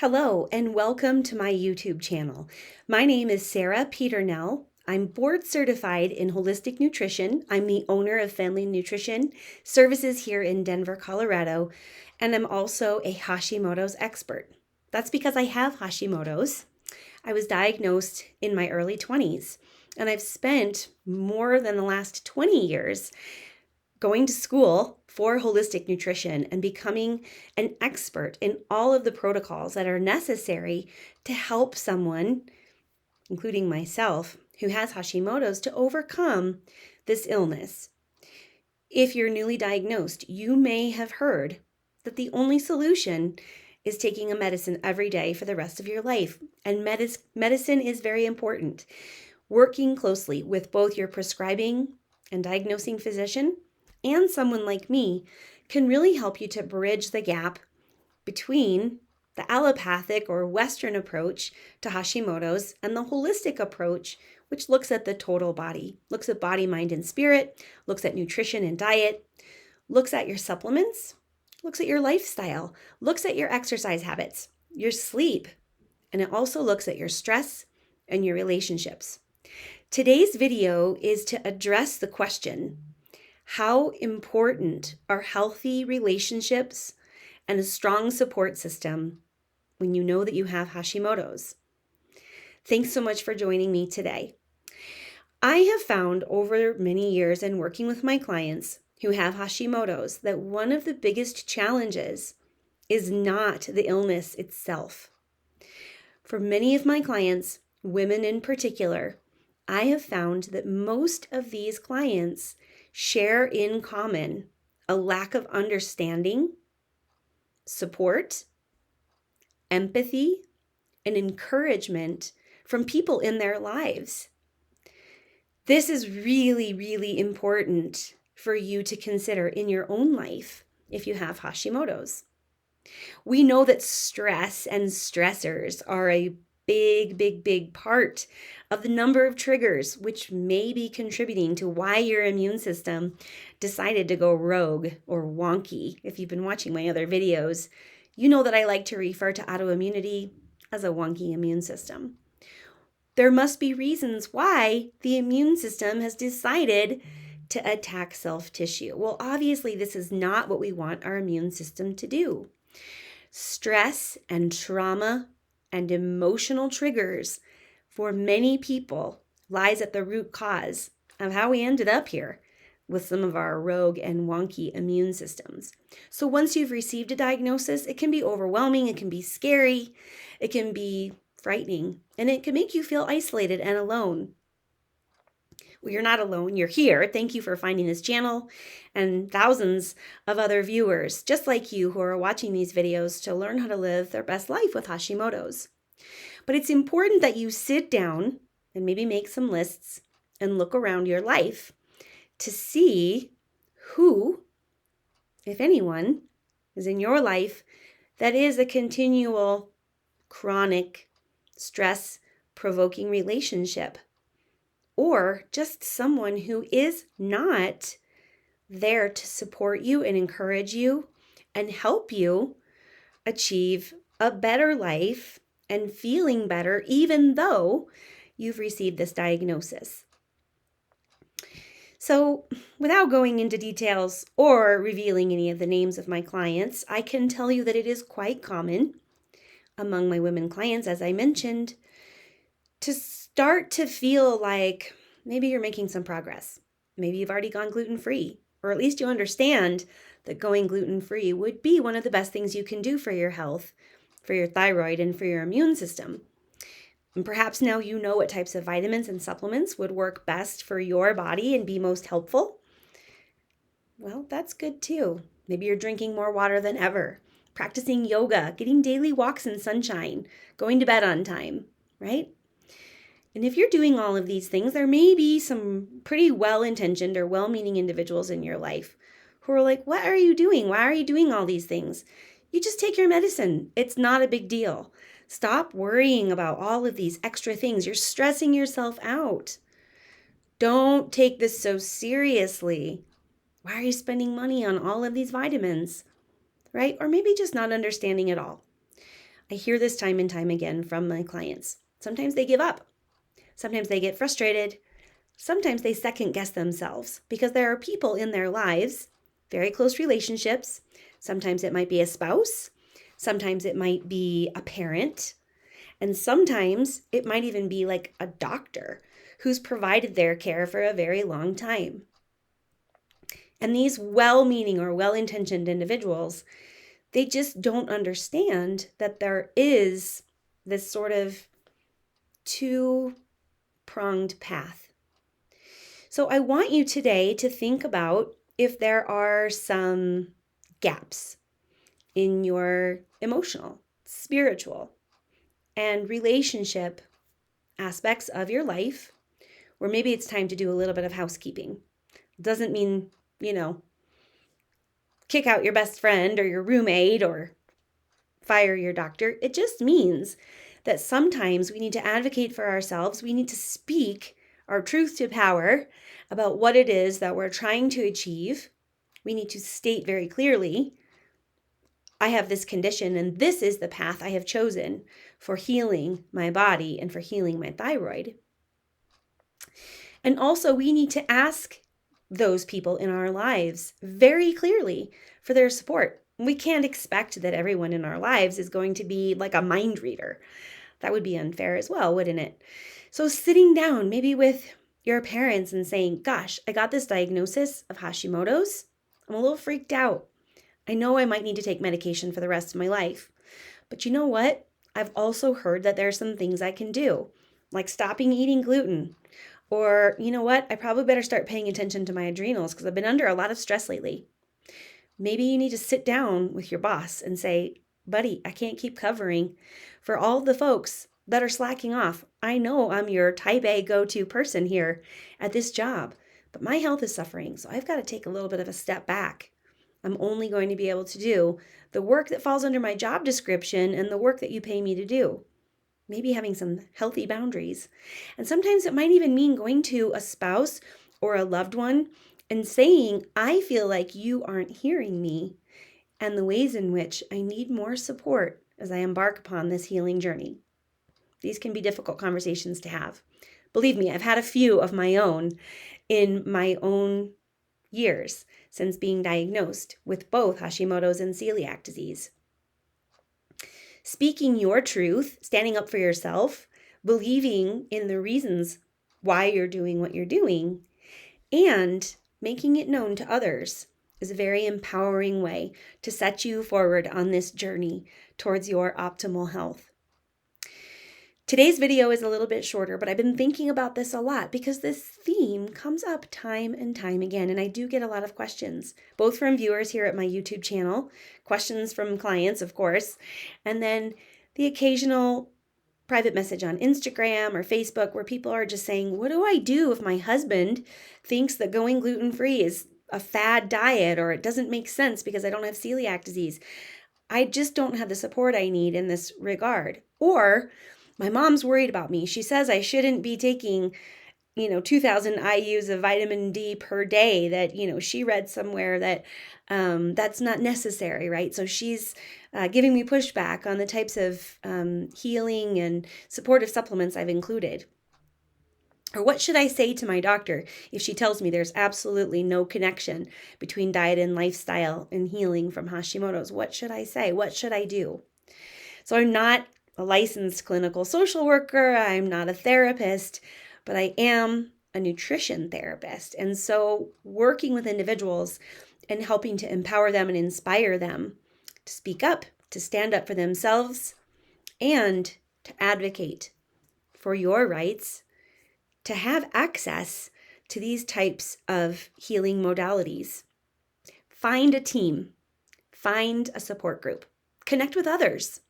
Hello and welcome to my YouTube channel. My name is Sarah Peternell. I'm board certified in holistic nutrition. I'm the owner of Family Nutrition Services here in Denver, Colorado, and I'm also a Hashimoto's expert. That's because I have Hashimoto's. I was diagnosed in my early 20s, and I've spent more than the last 20 years going to school for holistic nutrition and becoming an expert in all of the protocols that are necessary to help someone, including myself, who has Hashimoto's, to overcome this illness. If you're newly diagnosed, you may have heard that the only solution is taking a medicine every day for the rest of your life. And medicine is very important. Working closely with both your prescribing and diagnosing physician and someone like me can really help you to bridge the gap between the allopathic or Western approach to Hashimoto's and the holistic approach, which looks at the total body, looks at body, mind, and spirit, looks at nutrition and diet, looks at your supplements, looks at your lifestyle, looks at your exercise habits, your sleep, and it also looks at your stress and your relationships. Today's video is to address the question, how important are healthy relationships and a strong support system when you know that you have Hashimoto's? Thanks so much for joining me today. I have found over many years in working with my clients who have Hashimoto's that one of the biggest challenges is not the illness itself. For many of my clients, women in particular, I have found that most of these clients share in common a lack of understanding, support, empathy, and encouragement from people in their lives. This is really, really important for you to consider in your own life if you have Hashimoto's. We know that stress and stressors are a big part of the number of triggers which may be contributing to why your immune system decided to go rogue or wonky. If you've been watching my other videos, you know that I like to refer to autoimmunity as a wonky immune system. There must be reasons why the immune system has decided to attack self-tissue. Well, obviously, this is not what we want our immune system to do. Stress and trauma and emotional triggers for many people lies at the root cause of how we ended up here with some of our rogue and wonky immune systems. So once you've received a diagnosis, it can be overwhelming, it can be scary, it can be frightening, and it can make you feel isolated and alone. Well, you're not alone, you're here. Thank you for finding this channel and thousands of other viewers just like you who are watching these videos to learn how to live their best life with Hashimoto's. But it's important that you sit down and maybe make some lists and look around your life to see who, if anyone, is in your life that is a continual, chronic, stress-provoking relationship. Or just someone who is not there to support you and encourage you and help you achieve a better life and feeling better, even though you've received this diagnosis. So, without going into details or revealing any of the names of my clients, I can tell you that it is quite common among my women clients, as I mentioned, to start to feel like maybe you're making some progress. Maybe you've already gone gluten-free, or at least you understand that going gluten-free would be one of the best things you can do for your health, for your thyroid, and for your immune system. And perhaps now you know what types of vitamins and supplements would work best for your body and be most helpful. Well, that's good too. Maybe you're drinking more water than ever, practicing yoga, getting daily walks in sunshine, going to bed on time, right? And if you're doing all of these things, there may be some pretty well-intentioned or well-meaning individuals in your life who are like, what are you doing? Why are you doing all these things? You just take your medicine. It's not a big deal. Stop worrying about all of these extra things. You're stressing yourself out. Don't take this so seriously. Why are you spending money on all of these vitamins? Right? Or maybe just not understanding at all. I hear this time and time again from my clients. Sometimes they give up. Sometimes they get frustrated. Sometimes they second guess themselves because there are people in their lives, very close relationships. Sometimes it might be a spouse. Sometimes it might be a parent. And sometimes it might even be like a doctor who's provided their care for a very long time. And these well-meaning or well-intentioned individuals, they just don't understand that there is this sort of two-pronged path. So I want you today to think about if there are some gaps in your emotional, spiritual, and relationship aspects of your life, or maybe it's time to do a little bit of housekeeping. Doesn't mean, kick out your best friend or your roommate or fire your doctor. It just means that sometimes we need to advocate for ourselves. We need to speak our truth to power about what it is that we're trying to achieve. We need to state very clearly, I have this condition and this is the path I have chosen for healing my body and for healing my thyroid. And also we need to ask those people in our lives very clearly for their support. We can't expect that everyone in our lives is going to be like a mind reader. That would be unfair as well, wouldn't it? So sitting down maybe with your parents and saying, gosh, I got this diagnosis of Hashimoto's. I'm a little freaked out. I know I might need to take medication for the rest of my life. But you know what? I've also heard that there are some things I can do, like stopping eating gluten. Or, you know what? I probably better start paying attention to my adrenals because I've been under a lot of stress lately. Maybe you need to sit down with your boss and say, buddy, I can't keep covering for all the folks that are slacking off. I know I'm your type A go-to person here at this job, but my health is suffering, so I've got to take a little bit of a step back. I'm only going to be able to do the work that falls under my job description and the work that you pay me to do. Maybe having some healthy boundaries. And sometimes it might even mean going to a spouse or a loved one and saying, I feel like you aren't hearing me and the ways in which I need more support as I embark upon this healing journey. These can be difficult conversations to have. Believe me, I've had a few of my own in my own years since being diagnosed with both Hashimoto's and celiac disease. Speaking your truth, standing up for yourself, believing in the reasons why you're doing what you're doing, and making it known to others is a very empowering way to set you forward on this journey towards your optimal health. Today's video is a little bit shorter, but I've been thinking about this a lot because this theme comes up time and time again, and I do get a lot of questions, both from viewers here at my YouTube channel, questions from clients, of course, and then the occasional private message on Instagram or Facebook where people are just saying, what do I do if my husband thinks that going gluten-free is a fad diet or it doesn't make sense because I don't have celiac disease? I just don't have the support I need in this regard. Or my mom's worried about me. She says I shouldn't be taking, 2,000 IUs of vitamin D per day that, she read somewhere that that's not necessary, right? So she's giving me pushback on the types of healing and supportive supplements I've included. Or what should I say to my doctor if she tells me there's absolutely no connection between diet and lifestyle and healing from Hashimoto's? What should I say? What should I do? So I'm not a licensed clinical social worker. I'm not a therapist, but I am a nutrition therapist. And so working with individuals and helping to empower them and inspire them to speak up, to stand up for themselves, and to advocate for your rights to have access to these types of healing modalities. Find a team, find a support group, connect with others.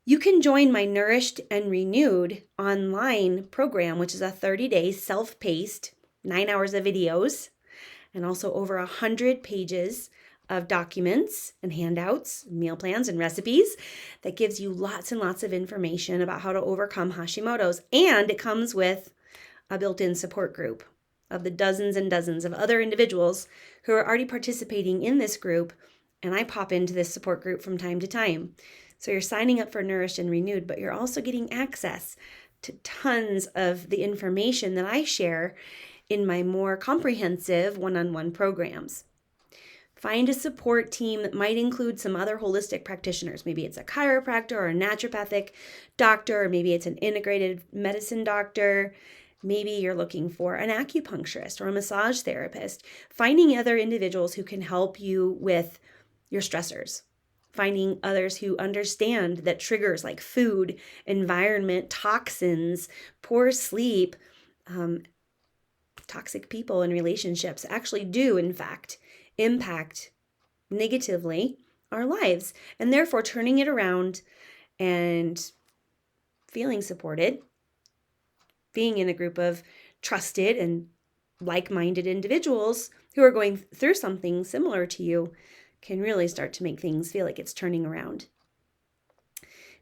You can join my Nourished and Renewed online program, which is a 30-day self-paced 9 hours of videos and also over 100 pages of documents and handouts, meal plans and recipes that gives you lots and lots of information about how to overcome Hashimoto's. And it comes with a built-in support group of the dozens and dozens of other individuals who are already participating in this group. And I pop into this support group from time to time. So you're signing up for Nourished and Renewed, but you're also getting access to tons of the information that I share in my more comprehensive one-on-one programs. Find a support team that might include some other holistic practitioners. Maybe it's a chiropractor or a naturopathic doctor, or maybe it's an integrated medicine doctor. Maybe you're looking for an acupuncturist or a massage therapist. Finding other individuals who can help you with your stressors. Finding others who understand that triggers like food, environment, toxins, poor sleep, toxic people and relationships actually do, in fact, impact negatively our lives, and therefore turning it around and feeling supported, being in a group of trusted and like-minded individuals who are going through something similar to you can really start to make things feel like it's turning around.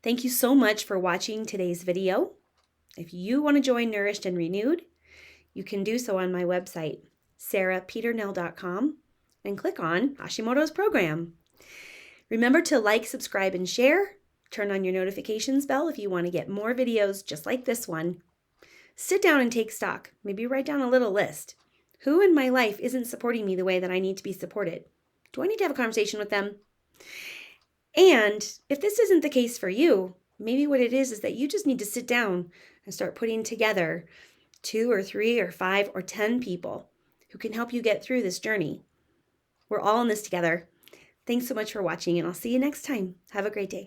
Thank you so much for watching today's video. If you want to join Nourished and Renewed, you can do so on my website, sarahpeternell.com, and click on Hashimoto's program. Remember to like, subscribe, and share. Turn on your notifications bell if you want to get more videos just like this one. Sit down and take stock. Maybe write down a little list. Who in my life isn't supporting me the way that I need to be supported? Do I need to have a conversation with them? And if this isn't the case for you, maybe what it is that you just need to sit down and start putting together 2 or 3 or 5 or 10 people who can help you get through this journey. We're all in this together. Thanks so much for watching, and I'll see you next time. Have a great day.